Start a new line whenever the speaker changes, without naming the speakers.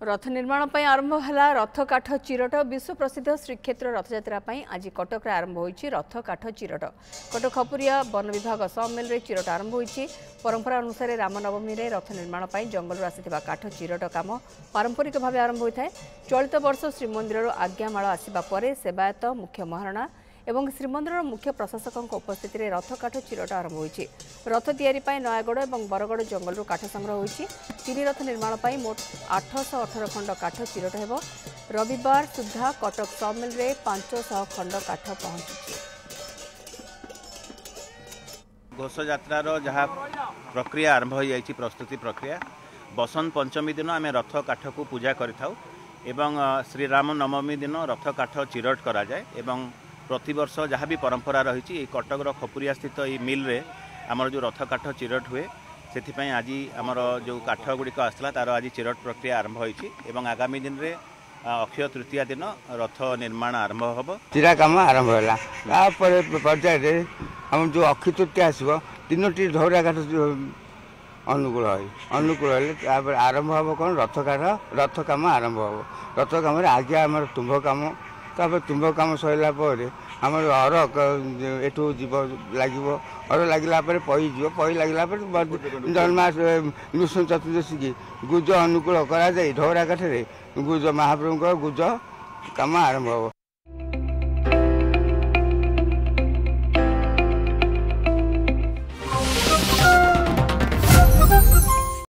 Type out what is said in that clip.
रथ निर्माण पर आरंभ है रथ काठ चिरट विश्व प्रसिद्ध श्रीक्षेत्र रथयात्रा आज कटक आरंभ होती रथ काठ चिरट कटक खपुरिया वन विभाग समिल चिरट आरंभ होती परंपरा अनुसार रामनवमी में रथ निर्माण पर जंगल आसी काठ चिरट काम पारंपरिक भाव आरंभ होता है। चलित वर्ष श्रीमंदिर आज्ञामाल आसवा पर सेवायत मुख्य महारणा एवं श्रीमंदिर मुख्य प्रशासक उपस्थित में रथ काठ चिरट आरंभ होती रथ तैयारी नयगढ़ और बरगढ़ जंगल काठ संग्रह होती तीन रथ निर्माण पर मोट 818 खंड काठ चिरट हो रविवार सुधा कटक समिल में 500 खंड काठ पहुंची।
घोष यात्रार जहाँ प्रक्रिया आरंभ हो जाए प्रस्तुति प्रक्रिया बसंत पंचमी दिन आम रथ काठ को पूजा करिथाउ एवं श्रीराम नवमी दिन रथ काठ चिरट करा जाए एवं प्रतिवर्ष जहाँ भी परंपरा रही कटक खपुरिया स्थित ये मिल रे आमर जो रथ काठ चिरट हुए से आज आमर जो काठ गुड़िक आसला तार आज चिरट प्रक्रिया आरंभ होती आगामी दिन में अक्षय तृतीया दिन रथ निर्माण आरंभ हम
चिरा कम आरंभ है पर्याय आम जो अक्षय तृतीया आसो तीनो धौरा काठ अनुकूल अनुकूल आरंभ हम कौन रथ कम आरंभ हम रथ कम आगे आम तुम्भ कम तुम्भ कम सरला आमर अर एठू जीव लगे अर लगे पई जीव पई लगे जन्मा नृसिंह चतुर्दशी की गुज अनुकूल करा ढौरा काठे गुज महाप्रभु गुज कम आरंभ हो।